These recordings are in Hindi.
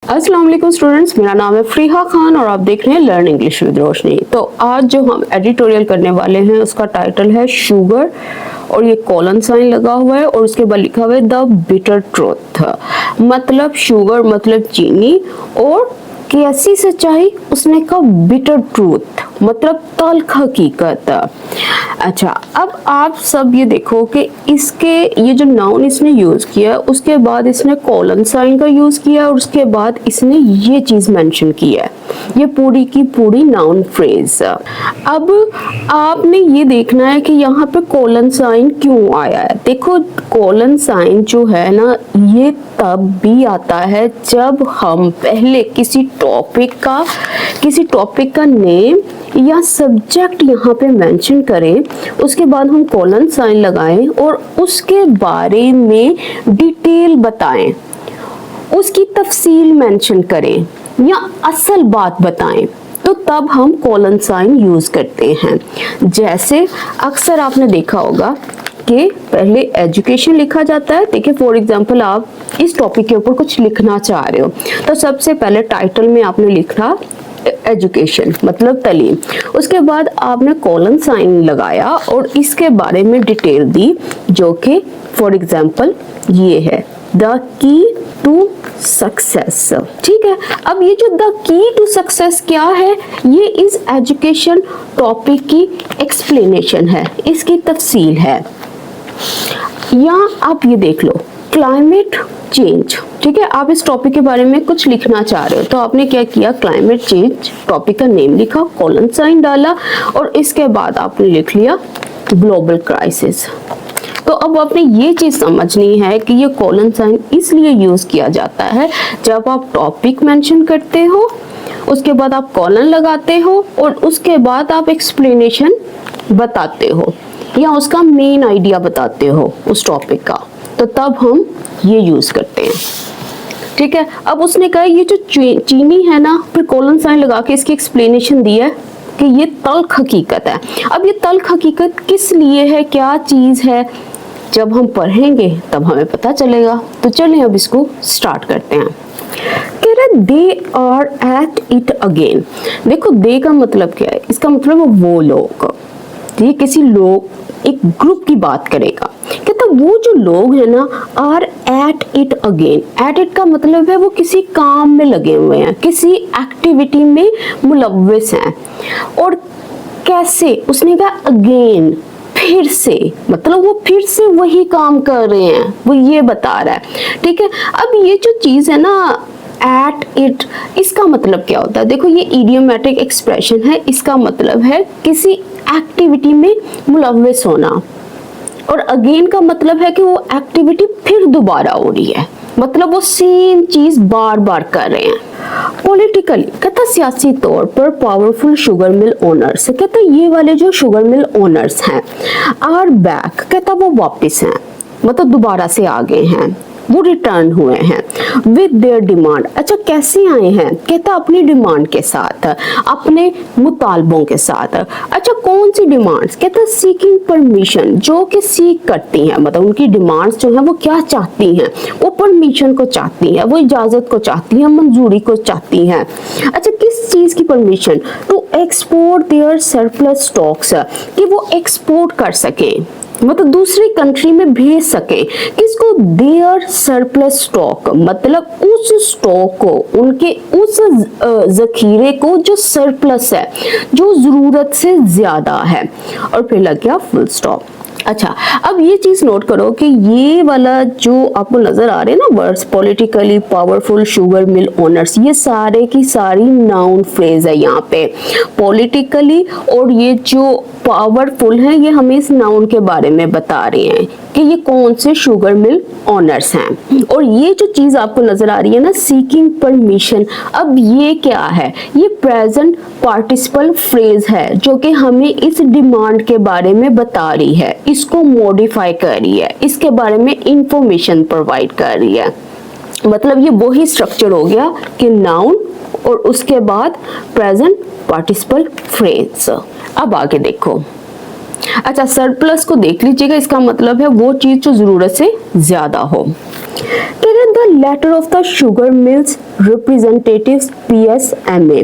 अस्सलाम वालेकुम स्टूडेंट्स, मेरा नाम है फरीहा खान और आप देख रहे हैं लर्न इंग्लिश विद रोशनी। तो आज जो हम एडिटोरियल करने वाले हैं उसका टाइटल है शुगर और ये कॉलन साइन लगा हुआ है और उसके बाद लिखा हुआ है द बिटर ट्रूथ। मतलब शुगर मतलब चीनी और कैसी सच्चाई, उसने कहा बिटर ट्रूथ मतलब तल्ख हकीकत। अच्छा, अब आप सब ये देखो कि इसके ये जो नाउन इसने यूज किया उसके बाद इसने कॉलन साइन का यूज किया और उसके बाद इसने ये चीज मेंशन की है, ये पूरी की पूरी नाउन फ्रेज। अब आपने ये देखना है कि यहाँ पे कॉलन साइन क्यों आया है। देखो कॉलन साइन जो है ना, ये तब भी आता है जब हम पहले किसी टॉपिक का नेम या सब्जेक्ट यहाँ पे मेंशन करें, उसके बाद हम कॉलन साइन लगाएं और उसके बारे में डिटेल बताएं, उसकी तफसील मेंशन करें या असल बात बताएं, तो तब हम कॉलन साइन यूज करते हैं। जैसे अक्सर आपने देखा होगा कि पहले एजुकेशन लिखा जाता है। देखिए फॉर एग्जांपल आप इस टॉपिक के ऊपर कुछ लिखना चाह रहे हो तो सबसे पहले टाइटल में आपने लिखा एजुकेशन मतलब तालीम, उसके बाद आपने कॉलन साइन लगाया और इसके बारे में डिटेल दी जो कि फॉर एग्जांपल ये है द की टू सक्सेस। ठीक है, अब ये जो द की टू सक्सेस क्या है, ये इस एजुकेशन टॉपिक की एक्सप्लेनेशन है, इसकी तफसील है। या आप ये देख लो क्लाइमेट चेंज। ठीक है, आप इस टॉपिक के बारे में कुछ लिखना चाह रहे हो तो आपने क्या किया, क्लाइमेट चेंज टॉपिक का नेम लिखा, कॉलन साइन डाला और इसके बाद आपने लिख लिया ग्लोबल क्राइसिस। तो अब आपने ये चीज समझनी है कि ये कॉलन साइन इसलिए यूज किया जाता है जब आप टॉपिक मेंशन करते हो, उसके बाद आप कॉलन लगाते हो और उसके बाद आप एक्सप्लेनेशन बताते हो या उसका मेन आइडिया बताते हो उस टॉपिक का, तो तब हम ये यूज करते हैं। ठीक है, अब उसने कहा ये जो चीनी है ना, फिर कॉलन साइन लगा के इसकी एक्सप्लेनेशन दी है कि ये तल्ख हकीकत है। अब ये तल्ख हकीकत किस लिए है, क्या चीज है, जब हम पढ़ेंगे तब हमें पता चलेगा। तो चलें अब इसको स्टार्ट करते हैं। कह रहे they are at it again. देखो दे का मतलब क्या है, इसका मतलब वो लोग, ये किसी लोग एक ग्रुप की बात करेगा। कहता वो जो लोग हैं ना are at it again. At it का मतलब है वो किसी काम में लगे हुए हैं, किसी एक्टिविटी में मुलव्विस हैं। और कैसे, उसने कहा अगेन फिर से, मतलब वो फिर से वही काम कर रहे हैं, वो ये बता रहा है। ठीक है, अब ये जो चीज है ना एट इट, इसका मतलब क्या होता है, देखो ये इडियोमेटिक एक्सप्रेशन है, इसका मतलब है किसी एक्टिविटी में मुलव्विस होना। और अगेन का मतलब है कि वो एक्टिविटी फिर दोबारा हो रही है, मतलब वो सेम चीज बार बार कर रहे हैं। पॉलिटिकली कहता सियासी तौर पर पावरफुल शुगर मिल ओनर्स, कहता ये वाले जो शुगर मिल ओनर्स हैं आर बैक, कहता वो वापस हैं, मतलब दोबारा से आ गए हैं, वो रिटर्न हुए हैं विद देयर डिमांड। अच्छा कैसे आए हैं, कहता अपनी डिमांड के साथ, अपने मुतालबों के साथ। अच्छा कौन सी डिमांड्स, कहता सीकिंग परमिशन, जो कि सीक करती हैं, मतलब उनकी डिमांड्स जो है वो क्या चाहती हैं, वो परमिशन को चाहती हैं, वो इजाजत को चाहती हैं, मंजूरी को चाहती हैं। अच्छा किस चीज की permission, to export their surplus stocks, कि वो एक्सपोर्ट कर सके, मतलब दूसरी कंट्री में भेज सके। किसको, देयर सरप्लस स्टॉक, मतलब उस स्टॉक को, उनके उस जखीरे को जो सरप्लस है, जो जरूरत से ज्यादा है। और फिर लग गया फुल स्टॉप। अच्छा अब ये चीज नोट करो कि ये वाला जो आपको नजर आ रहे हैं ना words, politically powerful sugar mill owners, ये सारे की सारी नाउन फ्रेज है यहाँ पे। पॉलिटिकली और ये जो पावरफुल है ये हमें इस नाउन के बारे में बता रहे हैं कि ये कौन से शुगर मिल ओनर्स हैं। और ये जो चीज आपको नजर आ रही है ना सीकिंग परमिशन, अब ये क्या है, ये प्रेजेंट पार्टिसिपल फ्रेज है जो कि हमें इस डिमांड के बारे में बता रही है, इसको मॉडिफाई कर रही है, इसके बारे में इंफॉर्मेशन प्रोवाइड कर रही है। मतलब ये वही स्ट्रक्चर हो गया कि नाउन और उसके बाद प्रेजेंट पार्टिसिपल फ्रेज। अब आगे देखो, अच्छा सरप्लस को देख लीजिएगा, इसका मतलब है वो चीज जो जरूरत से ज्यादा हो। The letter of the sugar mills representatives PSMA।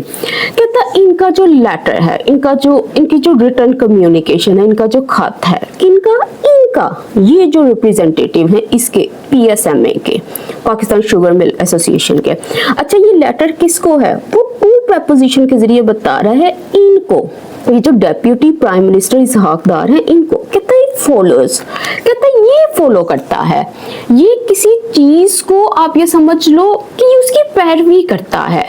कहता इनका जो लेटर है, इनकी जो रिटर्न कम्युनिकेशन है, इनका जो खत है, इनका ये जो रिप्रेजेंटेटिव है इसके PSMA के, पाकिस्तान शुगर मिल एसोसिएशन के। अच्छा, ये लेटर किसको है? वो टू प्रपोजिशन के जरिए बता रहा है इनको, ये जो डेप्यूटी प्राइम मिनिस्टर इसहाक डार है इनको। कहता है फॉलोअर्स, कहता है ये फॉलो करता है, ये किसी चीज को आप ये समझ लो कि उसकी पैरवी करता है।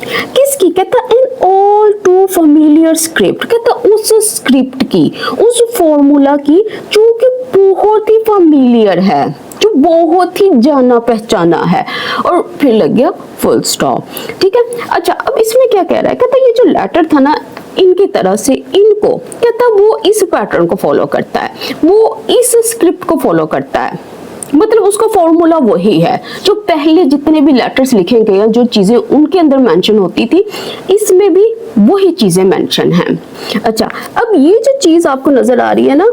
किसकी? कहता in all too familiar script, कहता उस स्क्रिप्ट की, उस फॉर्मूला की जो कि बहुत ही फैमिलियर है, जो बहुत ही जाना पहचाना है। और फिर लग गया फुल स्टॉप। ठीक है। अच्छा, अब इसमें क्या कह रहा है? कहता ये जो लेटर था ना इनकी तरह से इनको, कहता वो इस पैटर्न को फॉलो करता है, वो इस स्क्रिप्ट को फॉलो करता है, मतलब उसका फॉर्मूला वही है जो पहले जितने भी लेटर्स लिखे गए हैं, जो चीजें उनके अंदर मेंशन होती थी, इसमें भी वही चीजें मेंशन हैं। अच्छा, अब ये जो चीज आपको नजर आ रही है ना,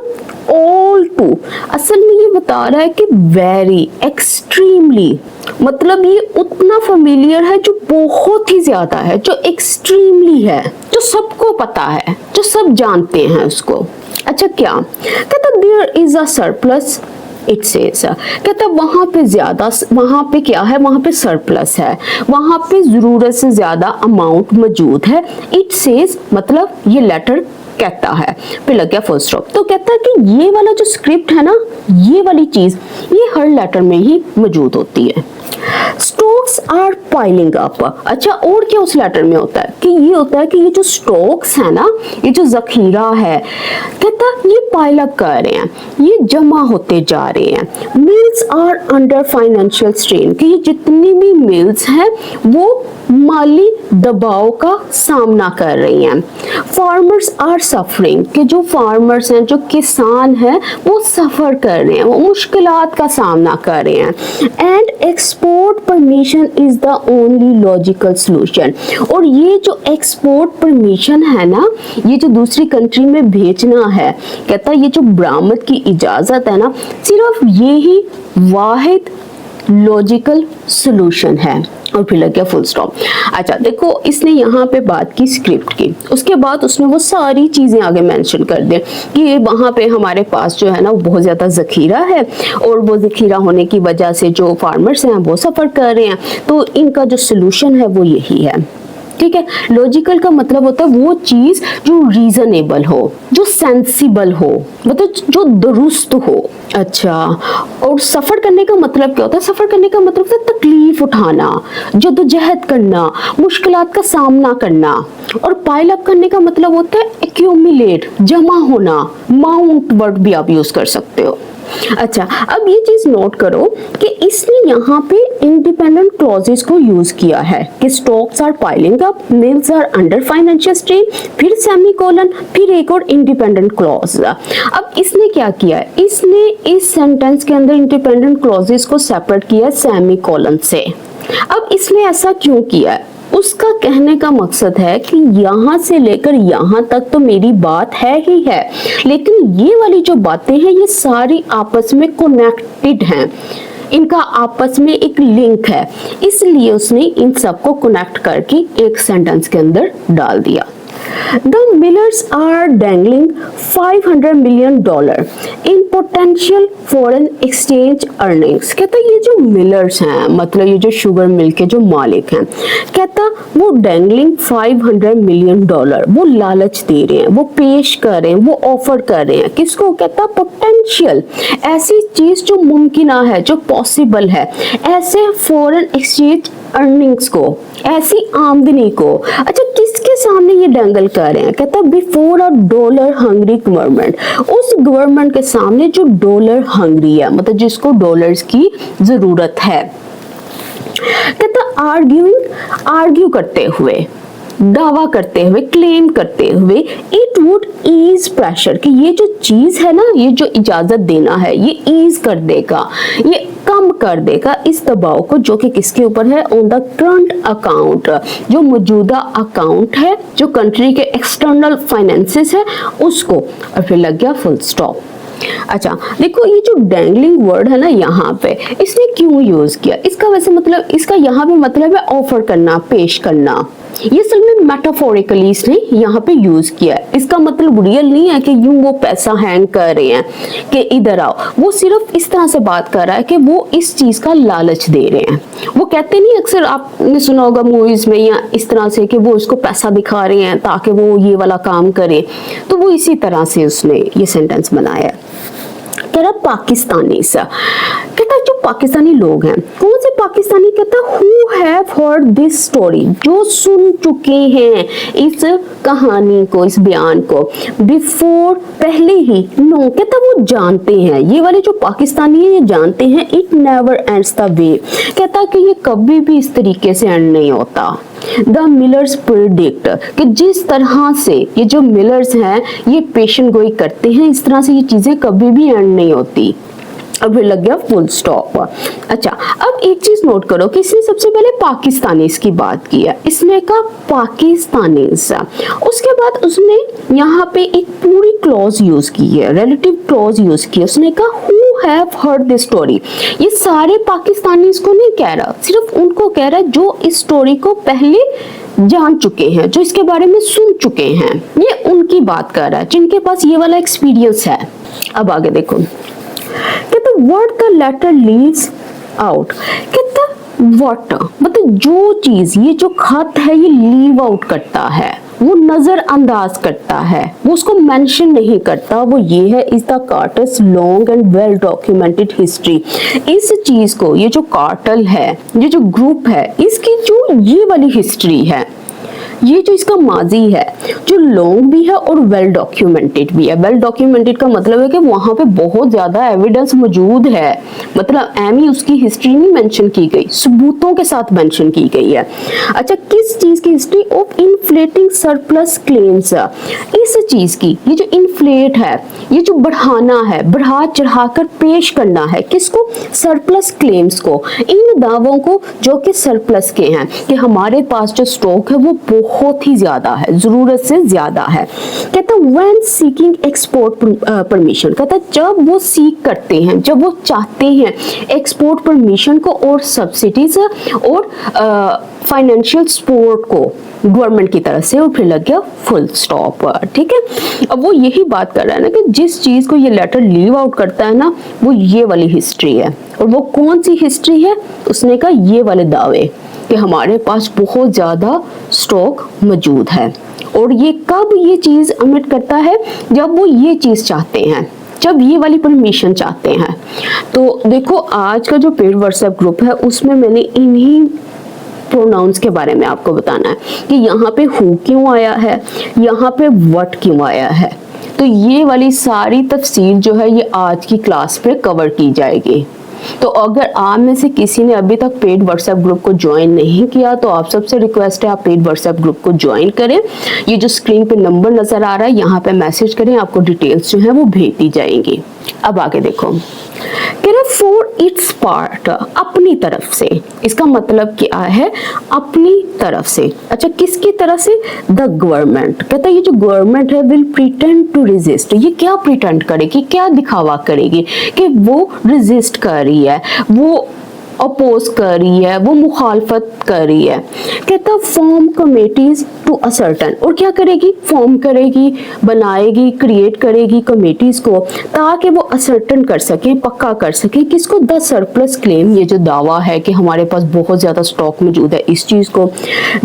ऑल टू, असल में ये बता रहा है कि वेरी, एक्सट्रीमली, मतलब ये उतना फेमिलियर है जो बहुत ही ज्यादा है, जो एक्सट्रीमली है, जो सबको पता है, जो सब जानते हैं उसको। अच्छा, क्या कहता? There is a surplus it says, कहता वहां पे ज्यादा, वहां पे क्या है? वहां पे सरप्लस है, वहां पे जरूरत से ज्यादा अमाउंट मौजूद है। इट सेज मतलब ये लेटर कहता है, फिर लग गया फुल स्टॉप। तो कहता है कि ये वाला जो स्क्रिप्ट है ना, ये वाली चीज, ये हर लेटर में ही मौजूद होती है। Stocks are piling up. अच्छा, और क्या उस लेटर में होता है? कि ये होता है कि ये जो स्टॉक्स है ना, ये जो जखीरा है, कहता ये पाइल अप कर रहे हैं, ये जमा होते जा रहे हैं। Mills are under financial strain, कि ये जितनी भी मिल्स हैं वो माली दबाव का सामना कर रही हैं। फार्मर्स आर सफरिंग, कि जो फार्मर्स हैं, जो किसान हैं, वो सफर कर रहे हैं, वो मुश्किलात का सामना कर रहे हैं। And export permission is the only logical solution, और ये जो एक्सपोर्ट परमिशन है ना, ये जो दूसरी कंट्री में भेजना है, कहता ये जो बरामद की इजाजत है ना, सिर्फ ये ही वाहिद लॉजिकल सोल्यूशन है। और फिर लग गया फुल स्टॉप। अच्छा, देखो इसने यहाँ पे बात की स्क्रिप्ट की, उसके बाद उसने वो सारी चीजें आगे मेंशन कर दे कि वहां पे हमारे पास जो है ना वो बहुत ज्यादा जखीरा है, और वो जखीरा होने की वजह से जो फार्मर्स हैं वो सफर कर रहे हैं, तो इनका जो सोल्यूशन है वो यही है। ठीक है। लॉजिकल का मतलब होता है वो चीज जो रीजनेबल हो, जो सेंसिबल हो, मतलब जो दुरुस्त हो। अच्छा, और सफर करने का मतलब क्या होता है? सफर करने का मतलब होता है तकलीफ उठाना, जद्दोजहद करना, मुश्किलात का सामना करना। और पाइल अप करने का मतलब होता है एक्यूमुलेट, जमा होना, माउंट वर्ड भी आप यूज कर सकते हो। अच्छा, अब ये चीज नोट करो कि इसने यहाँ पे इंडिपेंडेंट क्लॉजेस को यूज किया है कि stocks are piling up, mills are under financial strain, फिर सेमीकोलन, फिर एक और इंडिपेंडेंट क्लॉज। अब इसने क्या किया है? इसने इस सेंटेंस के अंदर इंडिपेंडेंट क्लॉजेस को सेपरेट किया सेमीकोलन से। अब इसने ऐसा क्यों किया है? उसका कहने का मकसद है कि यहां से लेकर यहां तक तो मेरी बात है ही है, लेकिन ये वाली जो बातें हैं ये सारी आपस में कनेक्टेड हैं, इनका आपस में एक लिंक है, इसलिए उसने इन सबको कनेक्ट करके एक सेंटेंस के अंदर डाल दिया। The millers are dangling $500 million in potential foreign exchange earnings। कहता ये जो मिलर्स हैं, मतलब ये जो शुगर मिल के जो मालिक हैं, कहता वो डैंगलिंग $500 मिलियन, वो लालच दे रहे हैं, वो पेश कर रहे हैं, वो ऑफर कर रहे हैं। किसको? कहता पोटेंशियल, ऐसी चीज जो मुमकिन है, जो पॉसिबल है, ऐसे फॉरेन एक्सचेंज अर्निंग्स को, ऐसी आमदनी को। अच्छा, किसके सामने ये डैंगल कर रहे हैं? कहता before a dollar hungry government, उस गवर्नमेंट के सामने जो डॉलर हंग्री है, मतलब जिसको डॉलर्स की जरूरत है। कहता आर्ग्यू करते हुए, दावा करते हुए, क्लेम करते हुए, इट वुड ईज प्रेशर, कि ये जो चीज है ना, ये जो इजाजत देना है, ये ईज कर देगा, ये कम कर देगा इस दबाव को, जो कि किसके ऊपर है? ऑन द करंट अकाउंट, जो मौजूदा अकाउंट है, जो कंट्री के एक्सटर्नल फाइनेंसेस है उसको। और फिर लग गया फुल स्टॉप। अच्छा देखो, ये जो डैंगलिंग वर्ड है ना यहाँ पे, इसने क्यों यूज किया, इसका वैसे मतलब, इसका यहाँ पे मतलब है ऑफर करना, पेश करना। ये असल में मेटाफोरिकली इसने यहाँ पे यूज किया है। इसका मतलब रियल नहीं है कि यूं वो पैसा हैंग कर रहे हैं कि इधर आओ। वो सिर्फ इस तरह से बात कर रहा है कि वो इस चीज का लालच दे रहे हैं। वो कहते नहीं, अक्सर आपने सुना होगा मूवीज में या इस तरह से, कि वो उसको पैसा दिखा रहे हैं ताकि वो ये वाला काम करे। तो वो इसी तरह से उसने ये सेंटेंस बनाया है। कह रहा पाकिस्तानी सा, कहता जो पाकिस्तानी लोग हैं, कौन से पाकिस्तानी, कहता who have heard this story, जो सुन चुके हैं इस कहानी को, इस बयान को, बिफोर, पहले ही, नो, कहता वो जानते हैं, ये वाले जो पाकिस्तानी है ये जानते हैं, it never ends the way, कहता कि ये कभी भी इस तरीके से एंड नहीं होता। द मिलर्स प्रिडिक्ट, कि जिस तरह से ये जो मिलर्स हैं ये पेशन गोई करते हैं, इस तरह से ये चीजें कभी भी एंड नहीं होती। अब फिर लग गया फुल स्टॉप। अच्छा, अब एक चीज नोट करो कि इसने सबसे पहले पाकिस्तानीज की बात की है, इसने कहा पाकिस्तानीज, उसके बाद उसने यहाँ पे एक पूरी क्लॉज यूज की है, रिलेटिव क्लॉज यूज की है। उसने कहा who have heard this story, ये सारे पाकिस्तानीज को नहीं कह रहा, सिर्फ उनको कह रहा है जो इस स्टोरी को पहले जान चुके हैं, जो इसके बारे में सुन चुके हैं, ये उनकी बात कर रहा है, जिनके पास ये वाला एक्सपीरियंस है। अब आगे देखो, कहता what the letter leaves out, कहता व्हाट मतलब जो चीज, ये जो खत है ये लीव आउट करता है, वो नजरअंदाज करता है, वो उसको मेंशन नहीं करता, वो ये है, is the cartels long and well documented history. इस चीज को, ये जो कार्टल है, ये जो ग्रुप है, इसकी जो ये वाली हिस्ट्री है, ये जो इसका माजी है, जो लॉन्ग भी है और वेल डॉक्यूमेंटेड भी है। वेल डॉक्यूमेंटेड का मतलब है कि वहां पे बहुत ज्यादा एविडेंस मौजूद है, मतलब एमी उसकी हिस्ट्री नहीं मेंशन की गई, सबूतों के साथ मेंशन की गई है। अच्छा, किस चीज की history? Of inflating surplus claims, इस चीज की, ये जो इन्फ्लेट है, ये जो बढ़ाना है, बढ़ा चढ़ाकर पेश करना है, किसको? सरप्लस क्लेम्स को, इन दावों को जो कि सरप्लस के हैं, कि हमारे पास जो स्टॉक है वो बहुत ही ज्यादा है, जरूरत से ज्यादा है। कहता व्हेन सीकिंग एक्सपोर्ट परमिशन, कहता जब वो सीक करते हैं, जब वो चाहते हैं एक्सपोर्ट परमिशन को और सब्सिडीज और फाइनेंशियल सपोर्ट को गवर्नमेंट की तरफ से, और फिर लग गया फुल स्टॉप। ठीक है, अब वो यही बात कर रहा है ना कि जिस चीज को ये लेटर लीव आउट करता है ना, वो ये वाली हिस्ट्री है। और वो कौन सी हिस्ट्री है? उसने कहा ये वाले दावे कि हमारे पास बहुत ज्यादा स्टॉक मौजूद है। और ये कब ये चीज अमिट करता है? जब वो ये चीज चाहते हैं, जब ये वाली परमिशन चाहते हैं। तो देखो, आज का जो पेड व्हाट्सएप ग्रुप है उसमें मैंने इन्हीं प्रोनाउंस के बारे में आपको बताना है कि यहाँ पे हु क्यों आया है, यहाँ पे व्हाट क्यों आया है। तो ये वाली सारी तफसील जो है ये आज की क्लास पे कवर की जाएगी। तो अगर आप में से किसी ने अभी तक पेड व्हाट्सएप ग्रुप को ज्वाइन नहीं किया तो आप सबसे रिक्वेस्ट है आप पेड व्हाट्सएप ग्रुप को ज्वाइन करें। ये जो स्क्रीन पे नंबर नजर आ रहा है यहाँ पे मैसेज करें, आपको डिटेल्स जो है वो भेज दी जाएंगी। अब आगे देखो, कह रहा फॉर इट्स पार्ट, अपनी तरफ से। इसका मतलब क्या है? अपनी तरफ से। अच्छा, किसकी तरफ से? The government. कहता है ये जो गवर्नमेंट है विल प्रिटेंड टू रेजिस्ट, ये क्या प्रिटेंड करेगी, क्या दिखावा करेगी कि वो रेजिस्ट कर रही है, वो अपोज कर रही है, वो मुखालफत कर रही है। कहता फॉर्म कमेटीज टू असर्टन, और क्या करेगी? फॉर्म करेगी, बनाएगी, क्रिएट करेगी कमेटीज को, ताकि वो असर्टन कर सके, पक्का कर सके किसको? द सरप्लस क्लेम, ये जो दावा है कि हमारे पास बहुत ज्यादा स्टॉक मौजूद है, इस चीज को।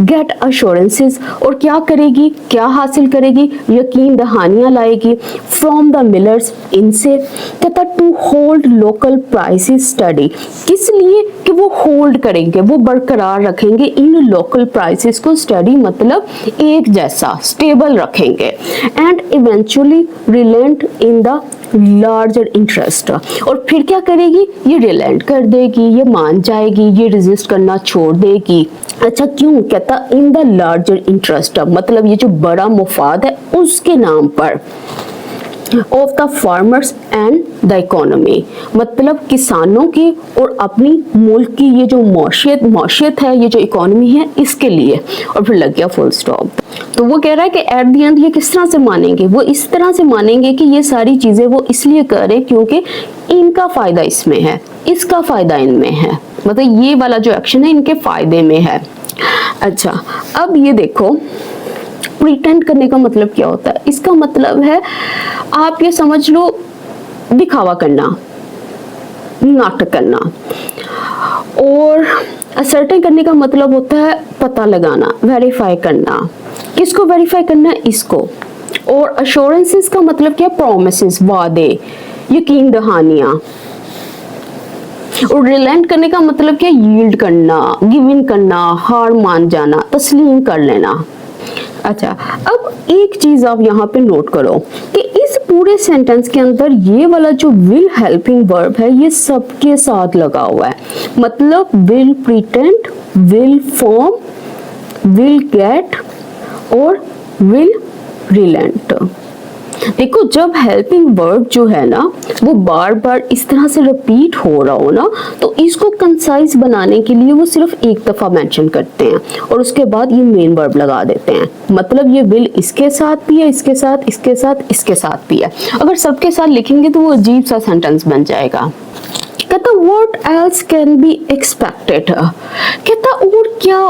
गेट अश्योरेंसेस, और क्या करेगी, क्या हासिल करेगी? यकीन दहानियां लाएगी फ्रॉम द मिलर्स, इनसे। कहता to hold local prices steady, किस लिए? कि वो होल्ड करेंगे, वो बरकरार रखेंगे इन लोकल प्राइसेस को, स्टडी मतलब एक जैसा स्टेबल रखेंगे। And eventually relent in the larger interest, और फिर क्या करेगी? ये रिलेंट कर देगी, ये मान जाएगी, ये रेजिस्ट करना छोड़ देगी। अच्छा, क्यों? कहता इन द लार्जर इंटरेस्ट, मतलब ये जो बड़ा मुफाद है उसके नाम पर। Of the farmers and the economy, मतलब किसानों की और अपनी मुल्क की ये जो मौशियत है, ये जो इकोनॉमी है, इसके लिए। और फिर लग गया फुल स्टॉप। तो वो कह रहा है कि एट द एंड ये किस तरह से मानेंगे, वो इस तरह से मानेंगे कि ये सारी चीजें वो इसलिए कर रहे हैं क्योंकि इनका फायदा इसमें है, इसका फायदा इनमें है, मतलब ये वाला जो एक्शन है इनके फायदे में है। अच्छा, अब ये देखो प्रिटेंड करने का मतलब क्या होता है। इसका मतलब है आप ये समझ लो दिखावा करना, नाटक करना। और असर्टेन करने का मतलब होता है पता लगाना, वेरीफाई करना। किसको वेरीफाई करना? इसको। और अश्योरेंसेस का मतलब क्या? प्रॉमिसेस, वादे, यकीन दहानियां। और रिलेंट करने का मतलब क्या? यील्ड करना, गिव इन करना, हार मान जाना, तस्लीम कर लेना। अच्छा, अब एक चीज आप यहाँ पे नोट करो कि इस पूरे सेंटेंस के अंदर ये वाला जो विल हेल्पिंग वर्ब है ये सबके साथ लगा हुआ है। मतलब will pretend, will form, will get और विल रिलेंट। देखो, जब हेल्पिंग वर्ब जो है ना वो बार बार इस तरह से रिपीट हो रहा हो ना, तो इसको कंसाइज बनाने के लिए वो सिर्फ एक दफा मेंशन करते हैं और उसके बाद ये मेन वर्ब लगा देते हैं। मतलब ये विल इसके साथ भी है, इसके साथ, इसके साथ, इसके साथ भी है। अगर सबके साथ लिखेंगे तो वो अजीब सा सेंटेंस बन जाएगा। कहता what else can be expected, कहता और क्या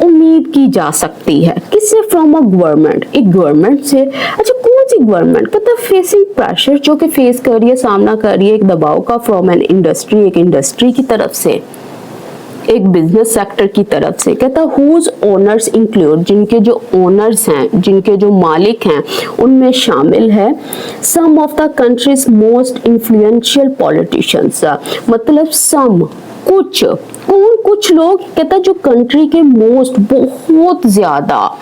उम्मीद की जा सकती है, किससे? फ्रॉम अ गवर्नमेंट, एक गवर्नमेंट से। अच्छा, कौन सी गवर्नमेंट? कहता फेसिंग प्रेशर, जो कि फेस कर रही है, सामना कर रही है एक दबाव का, फ्रॉम एन इंडस्ट्री, एक इंडस्ट्री की तरफ से, एक बिजनेस सेक्टर की तरफ से। कहता हुज ओनर्स इंक्लूड, जिनके जो ओनर्स हैं, जिनके जो मालिक हैं, उनमें शामिल है some of the country's most influential politicians, मतलब सम, कुछ, कौन कुछ लोग? कहता जो कंट्री के मोस्ट, बहुत ज्यादा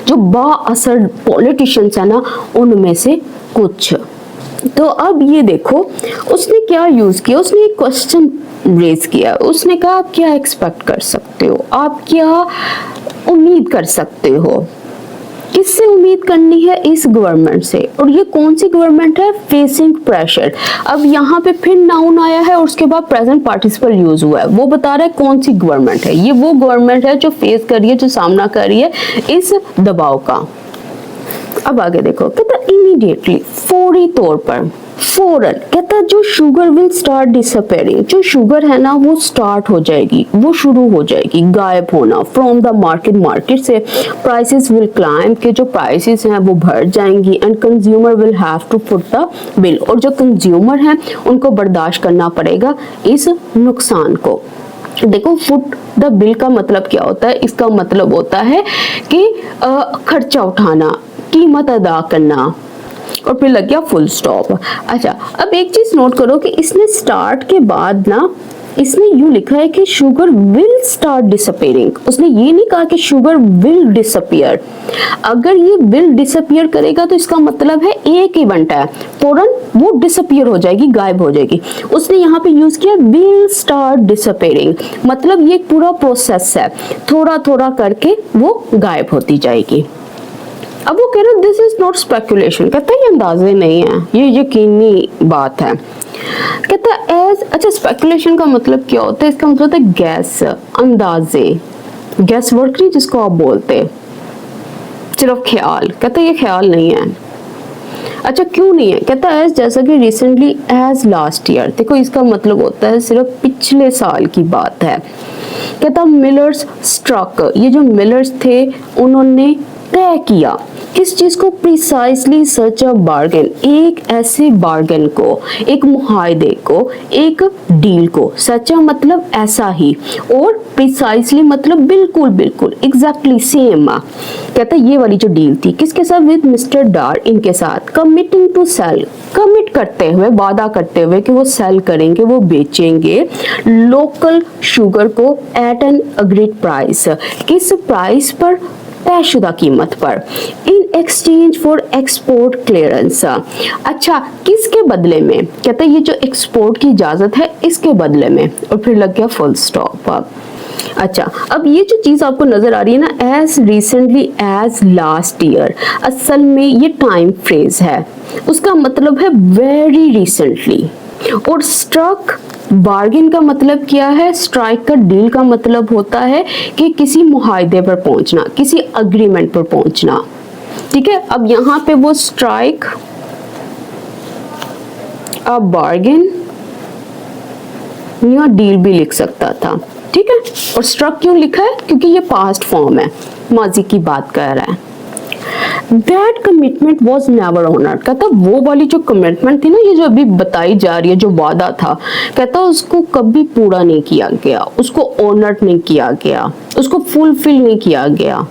जो बाअसर पॉलिटिशियंस है ना, उनमें से कुछ। तो अब ये देखो उसने क्या यूज किया, उसने एक क्वेश्चन रेज किया। उसने कहा आप क्या एक्सपेक्ट कर सकते हो, आप क्या उम्मीद कर सकते हो। किससे उम्मीद करनी है? इस गवर्नमेंट से। और ये कौन सी गवर्नमेंट है? Facing pressure. अब यहाँ पे फिर नाउन आया है और उसके बाद प्रेजेंट पार्टिसिपल यूज हुआ है। वो बता रहा है कौन सी गवर्नमेंट है। ये वो गवर्नमेंट है जो फेस कर रही है, जो सामना कर रही है इस दबाव का। अब आगे देखो, कहता इमीडिएटली, फौरी तौर पर, फौरन। कहता जो शुगर विल स्टार्ट डिसअपेयरिंग, जो शुगर है ना वो स्टार्ट हो जाएगी, वो शुरू हो जाएगी गायब होना। फ्रॉम द मार्केट, मार्केट से। प्राइसेस विल क्लाइंब, के जो प्राइसेस हैं वो बढ़ जाएंगी। And consumer will have to foot the bill, और जो कंज्यूमर हैं उनको बर्दाश्त करना पड़ेगा इस नुकसान को। देखो, फुट द बिल का मतलब क्या होता है? इसका मतलब होता है कि खर्चा उठाना, कीमत अदा करना। और फिर लग गया फुल स्टॉप। अच्छा, अब एक चीज नोट करो कि इसने स्टार्ट के बाद ना इसने यूं लिखा है कि शुगर विल स्टार्ट डिसअपियरिंग। उसने ये नहीं कहा कि शुगर विल डिसअपियर। अगर ये विल डिसअपियर करेगा तो इसका मतलब है एक इवेंट है, फौरन वो डिसअपियर हो जाएगी, गायब हो जाएगी। उसने यहाँ पे यूज किया विल स्टार्ट डिसअपियरिंग, मतलब ये पूरा प्रोसेस है, थोड़ा थोड़ा करके वो गायब होती जाएगी। अब वो कह रहे दिस इज नॉट स्पेकुलेशन, कहता है ये अंदाजे नहीं है, ये यकीनी बात है। कहता है एज, अच्छा स्पेकुलेशन का मतलब क्या होता है? इसका मतलब होता है गैस, अंदाजे, गैस वर्क नहीं जिसको आप बोलते, सिर्फ ख्याल। कहता है ये ख्याल नहीं है। अच्छा, क्यों नहीं है? कहता है जैसा कि रिसेंटली एज लास्ट ईयर। देखो, इसका मतलब होता है सिर्फ पिछले साल की बात है। कहता मिलर्स स्ट्रक, ये जो मिलर्स थे उन्होंने तय किया किस चीज को? प्रिसाइसली सच अ बार्गेन, एक ऐसे बार्गेन को, एक मुआहदे को, एक डील को। सच मतलब ऐसा ही, और प्रिसाइसली मतलब बिल्कुल बिल्कुल, एग्जैक्टली सेम। कहता है ये वाली जो डील थी किसके साथ? विद मिस्टर डार, इनके साथ। कमिटिंग टू सेल, कमिट करते हुए, वादा करते हुए कि वो सेल करेंगे, वो बेचेंगे लोकल शुगर को एट एन अग्रीड प्राइस, किस प्राइस पर? तयशुदा कीमत पर। In exchange for export clearance, अच्छा किसके बदले में? कहता है ये जो एक्सपोर्ट की इजाजत है इसके बदले में। और फिर लग गया फुल स्टॉप। अच्छा, अब ये जो चीज आपको नजर आ रही है ना, as recently as last year, असल में ये टाइम फ्रेज है। उसका मतलब है वेरी रिसेंटली। और स्ट्रक बार्गेन का मतलब क्या है? स्ट्राइक का डील का मतलब होता है कि किसी मुआहदे पर पहुंचना, किसी अग्रीमेंट पर पहुंचना। ठीक है, अब यहाँ पे वो स्ट्राइक अ बार्गेन या डील भी लिख सकता था। ठीक है, और स्ट्रक क्यों लिखा है? क्योंकि ये पास्ट फॉर्म है, माजी की बात कर रहा है। That commitment was never honored। कहता वो वाली जो कमिटमेंट थी ना, ये जो अभी बताई जा रही है, जो वादा था, कहता उसको कभी पूरा नहीं किया गया, उसको ऑनर नहीं किया गया, उसको फुलफिल नहीं किया गया।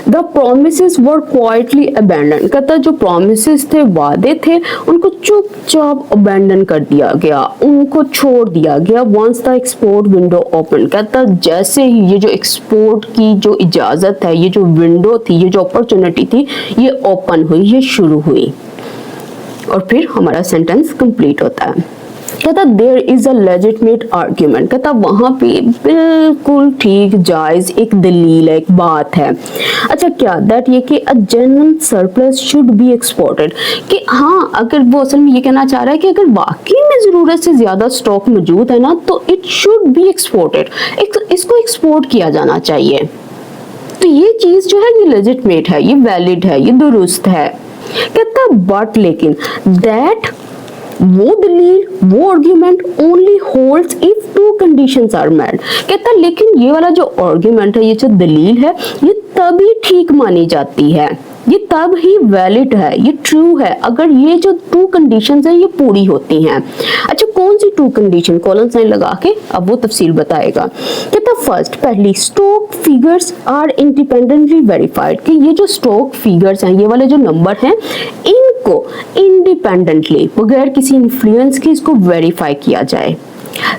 The promises were quietly abandoned। कहता जो promises थे, वादे थे, उनको चुपचाप abandon कर दिया गया, उनको छोड़ दिया गया। Once the export window opened। कहता जैसे ही ये जो एक्सपोर्ट की जो इजाजत है, ये जो विंडो थी, ये जो अपॉर्चुनिटी थी, ये ओपन हुई, ये शुरू हुई। और फिर हमारा सेंटेंस कंप्लीट होता है। कहता there is a legitimate argument. कहता वहां पे बिल्कुल ठीक जायज एक दलील है, एक बात है। अच्छा क्या? दैट ये कि a genuine surplus should be exported. कि हाँ, अगर वो असल में ये कहना चाह रहा है कि अगर वाकई में जरूरत से ज्यादा स्टॉक मौजूद है ना, तो इट शुड बी एक्सपोर्टेड, इसको एक्सपोर्ट किया जाना चाहिए। तो ये चीज जो है ये लेजिटिमेट है, ये वैलिड है, ये दुरुस्त है। कहता बट लेकिन दैट वो दलील, वो argument only holds if two conditions are met. कहता लेकिन ये वाला जो आर्ग्यूमेंट है, ये जो दलील है, ये तभी ठीक मानी जाती है, ये तब ही वैलिड है, ये ट्रू है, अगर ये जो टू कंडीशंस हैं ये पूरी होती हैं। अच्छा कौन सी टू कंडीशन? कॉलन साइन लगा के अब वो तफसील बताएगा। कहता फर्स्ट, पहली, stock figures are independently verified. कि ये जो स्टॉक फिगर्स हैं, ये वाले जो नंबर हैं, इनको इंडिपेंडेंटली, बगैर किसी इन्फ्लुएंस के, इसको वेरीफाई किया जाए।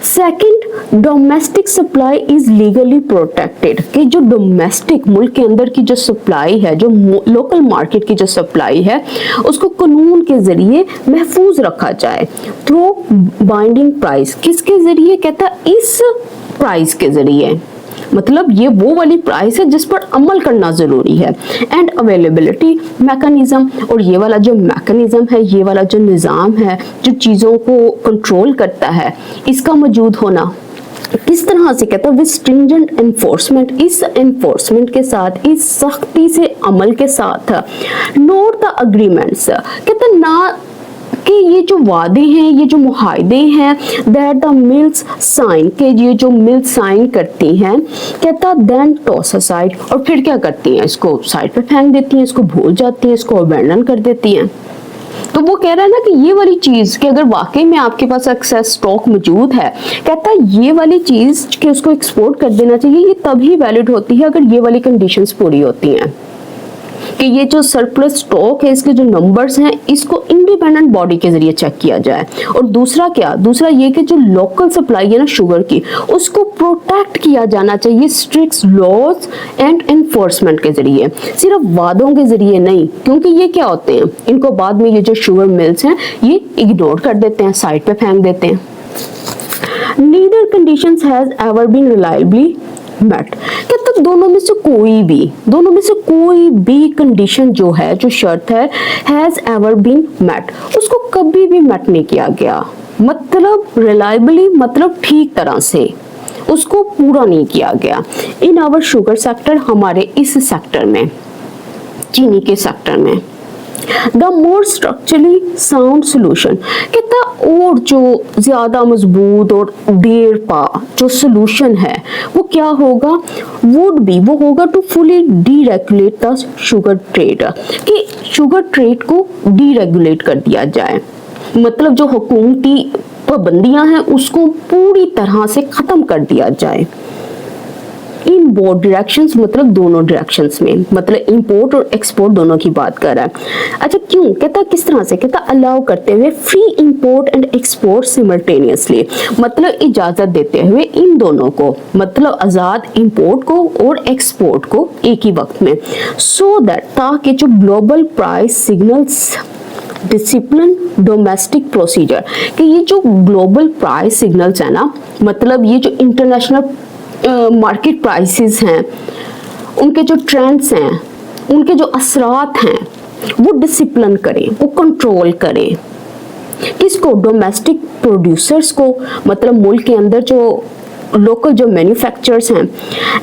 Second, domestic supply is legally protected. कि जो डोमेस्टिक मुल्क के अंदर की जो सप्लाई है, जो लोकल मार्केट की जो सप्लाई है, उसको कानून के जरिए महफूज रखा जाए। थ्रू बाइंडिंग प्राइस, किसके जरिए? कहता इस प्राइस के जरिए, मतलब ये वो वाली प्राइस है जिस पर अमल करना जरूरी है। एंड अवेलेबिलिटी मैकेनिज्म, और ये वाला जो मैकेनिज्म है, ये वाला जो निज़ाम है, जो चीज़ों को कंट्रोल करता है, इसका मौजूद होना। किस तरह से? कहता विद स्ट्रिंजेंट एनफोर्समेंट, इस एनफोर्समेंट के साथ, इस सख्ती से अमल के साथ। नोट द अग्रीमेंट्स, कहता ना कि ये जो वादे हैं, ये जो मुआहदे हैं, दैट द मिल्स साइन, के ये जो मिल साइन करती हैं, कहता देन टॉस असाइड, और फिर क्या करती हैं? इसको साइड पे फेंक देती हैं, इसको भूल जाती हैं, इसको अबैंडन कर देती हैं। तो वो कह रहा है ना कि ये वाली चीज कि अगर वाकई में आपके पास एक्सेस स्टॉक मौजूद है, कहता है ये वाली चीज कि उसको एक्सपोर्ट कर देना चाहिए, ये तभी वैलिड होती है अगर ये वाली कंडीशंस पूरी होती हैं। कि ये जो सरप्लस स्टॉक है, इसके जो नंबर्स हैं, इसको इंडिपेंडेंट बॉडी के जरिए चेक किया जाए। और दूसरा क्या? दूसरा ये कि जो लोकल सप्लाई है ना शुगर की, उसको प्रोटेक्ट किया जाना चाहिए स्ट्रिक्ट लॉज एंड एनफोर्समेंट के जरिए, सिर्फ वादों के जरिए नहीं। क्योंकि ये क्या होते हैं, इनको बाद में ये जो शुगर मिल्स हैं ये इग्नोर कर देते हैं, साइड पे फेंक देते हैं। Neither conditions has ever been reliably met। कहता दोनों में से कोई भी कंडीशन जो है, जो शर्त है, हैज एवर बीन मेट, उसको कभी भी मेट नहीं किया गया। मतलब रिलायबली, मतलब ठीक तरह से उसको पूरा नहीं किया गया। इन आवर शुगर सेक्टर, हमारे इस सेक्टर में, चीनी के सेक्टर में। The more structurally sound solution, कहता और जो ज्यादा मजबूत और देर पा जो सोल्यूशन है वो क्या होगा? वुड बी, वो होगा to fully deregulate the sugar trade, कि शुगर ट्रेड को डीरेगुलेट कर दिया जाए। मतलब जो हुकूमती पाबंदियां हैं उसको पूरी तरह से खत्म कर दिया जाए। इन बोथ डायरेक्शंस, मतलब दोनों डायरेक्शंस में, मतलब इंपोर्ट और एक्सपोर्ट दोनों की बात कर रहा है। अच्छा क्यों? कहता किस तरह से? कहता अलाउ करते हुए free import and export simultaneously, मतलब इजाजत देते हुए इन दोनों को, मतलब आजाद इंपोर्ट को और एक्सपोर्ट को एक ही वक्त में। सो दैट, ताकि जो global price signals discipline domestic procedure, कि ये जो ग्लोबल प्राइस सिग्नल्स है ना, मतलब ये जो इंटरनेशनल मार्केट प्राइसेस हैं, उनके जो ट्रेंड्स हैं, उनके जो असरात हैं, वो डिसिप्लिन करें, वो कंट्रोल करें। किसको? डोमेस्टिक प्रोड्यूसर्स को, मतलब मुल्क के अंदर जो लोकल जो मैन्युफैक्चरर्स हैं।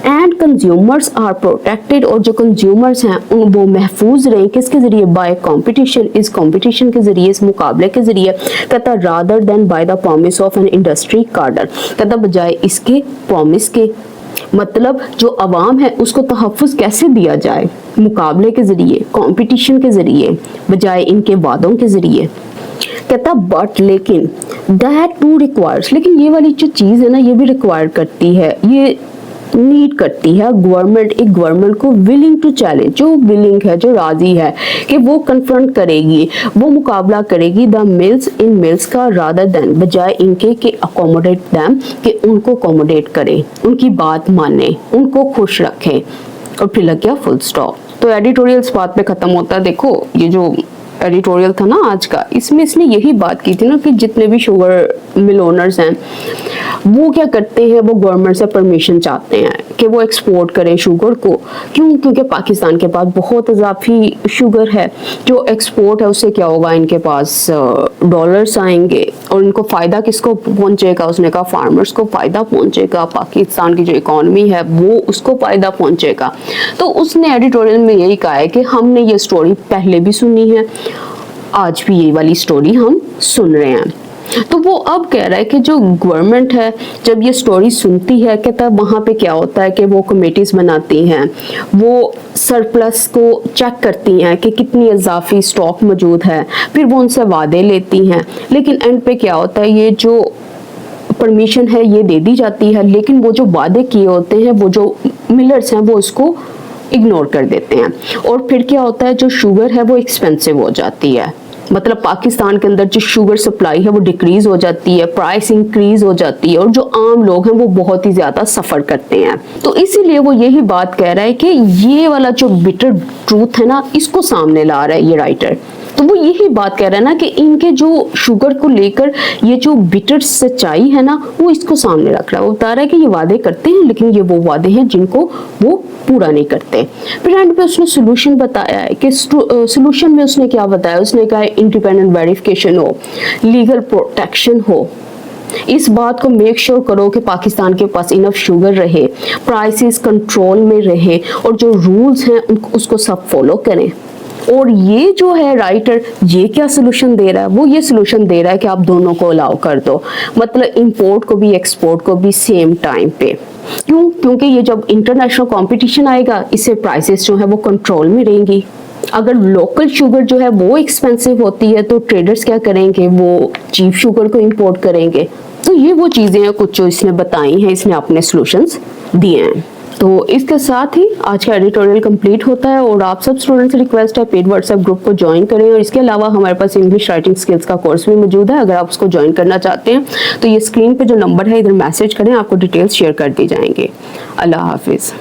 एंड कंज्यूमर्स आर प्रोटेक्टेड, और जो कंज्यूमर्स हैं वो महफूज रहें किसके जरिए? बाय कंपटीशन, इस कंपटीशन के जरिए, इस मुकाबले के जरिए। कहता rather than by the promise of an industry कार्डर, कहता बजाय इसके प्रॉमिस के, मतलब जो अवाम है उसको तहफ़्फ़ुज़ कैसे दिया जाए? मुकाबले के जरिए, कंपटीशन के जरिए, बजाय इनके वादों के जरिए। कहता बट लेकिन दैट टू रिक्वायर्स, लेकिन ये वाली जो चीज़ है ना, ये भी रिक्वायर करती है, ये नीड करती है गवर्नमेंट, एक गवर्नमेंट को विलिंग टू चैलेंज, जो विलिंग है, जो राजी है कि वो कन्फ्रंट करेगी, वो मुकाबला करेगी द मिल्स, इन मिल्स का, रादर देन, बजाय इनके कि अकोमोडेट दैम, कि उनको अकोमोडेट करे, उनकी बात माने, उनको खुश रखे। और फिर लग गया फुल स्टॉप। तो एडिटोरियल इस बात पे खत्म होता है। देखो ये जो एडिटोरियल था ना आज का, इसमें इसने यही बात की थी ना कि जितने भी शुगर मिल ओनर्स हैं वो क्या करते हैं, वो गवर्नमेंट से परमिशन चाहते हैं कि वो एक्सपोर्ट करें शुगर को। क्यों? क्योंकि पाकिस्तान के पास बहुत इजाफी शुगर है, जो एक्सपोर्ट है उससे क्या होगा, इनके पास डॉलर्स आएंगे और इनको फ़ायदा किसको पहुंचेगा? उसने कहा फार्मर्स को फ़ायदा पहुंचेगा, पाकिस्तान की जो इकॉनमी है वो उसको फ़ायदा पहुंचेगा। तो उसने एडिटोरियल में यही कहा है कि हमने ये स्टोरी पहले भी सुनी है, आज भी ये वाली स्टोरी हम सुन रहे हैं। तो वो अब कह रहा है कि जो गवर्नमेंट है जब ये स्टोरी सुनती है, कहता है वहाँ पे क्या होता है कि वो कमेटीज़ बनाती हैं, वो सरप्लस को चेक करती हैं कि कितनी इजाफी स्टॉक मौजूद है, फिर वो उनसे वादे लेती हैं। लेकिन एंड पे क्या होता है, ये जो परमिशन है ये दे दी जाती है, लेकिन वो जो वादे किए होते हैं वो जो मिलर्स हैं वो उसको इग्नोर कर देते हैं। और फिर क्या होता है, जो शुगर है वो एक्सपेंसिव हो जाती है, मतलब पाकिस्तान के अंदर जो शुगर सप्लाई है वो डिक्रीज हो जाती है, प्राइस इंक्रीज हो जाती है, और जो आम लोग हैं वो बहुत ही ज्यादा सफर करते हैं। तो इसीलिए वो यही बात कह रहा है कि ये वाला जो बिटर ट्रूथ है ना, इसको सामने ला रहा है ये राइटर। तो वो यही बात कह रहा है ना कि इनके जो शुगर को लेकर ये जो बिटर सच्चाई है ना, वो इसको सामने रख रहा है। वो बता रहा है कि ये वादे करते हैं, लेकिन ये वो वादे हैं जिनको वो पूरा नहीं करते। फिर एंड पे उसने सोल्यूशन बताया है कि सोल्यूशन में उसने क्या बताया, उसने कहा इंडिपेंडेंट वेरिफिकेशन हो, लीगल प्रोटेक्शन हो, इस बात को मेक श्योर करो कि पाकिस्तान के पास इनफ शुगर रहे, प्राइसेस कंट्रोल में रहे, और जो रूल्स हैं उसको सब फॉलो करें। और ये जो है राइटर ये क्या सोल्यूशन दे रहा है, वो ये सोल्यूशन दे रहा है कि आप दोनों को अलाउ कर दो, मतलब इंपोर्ट को भी एक्सपोर्ट को भी सेम टाइम पे। क्यों? क्योंकि ये जब इंटरनेशनल कंपटीशन आएगा, इससे प्राइसेस जो है वो कंट्रोल में रहेंगी। अगर लोकल शुगर जो है वो एक्सपेंसिव होती है तो ट्रेडर्स क्या करेंगे, वो चीप शुगर को इंपोर्ट करेंगे। तो ये वो चीज़ें हैं कुछ जो इसने बताई हैं, इसने अपने सॉल्यूशंस दिए हैं। तो इसके साथ ही आज का एडिटोरियल कंप्लीट होता है, और आप सब स्टूडेंट्स से रिक्वेस्ट है पेड व्हाट्सएप ग्रुप को ज्वाइन करें। और इसके अलावा हमारे पास इंग्लिश राइटिंग स्किल्स का कोर्स भी मौजूद है, अगर आप उसको ज्वाइन करना चाहते हैं तो ये स्क्रीन पे जो नंबर है इधर मैसेज करें, आपको डिटेल्स शेयर कर दी जाएंगे। अल्लाह हाफिज़।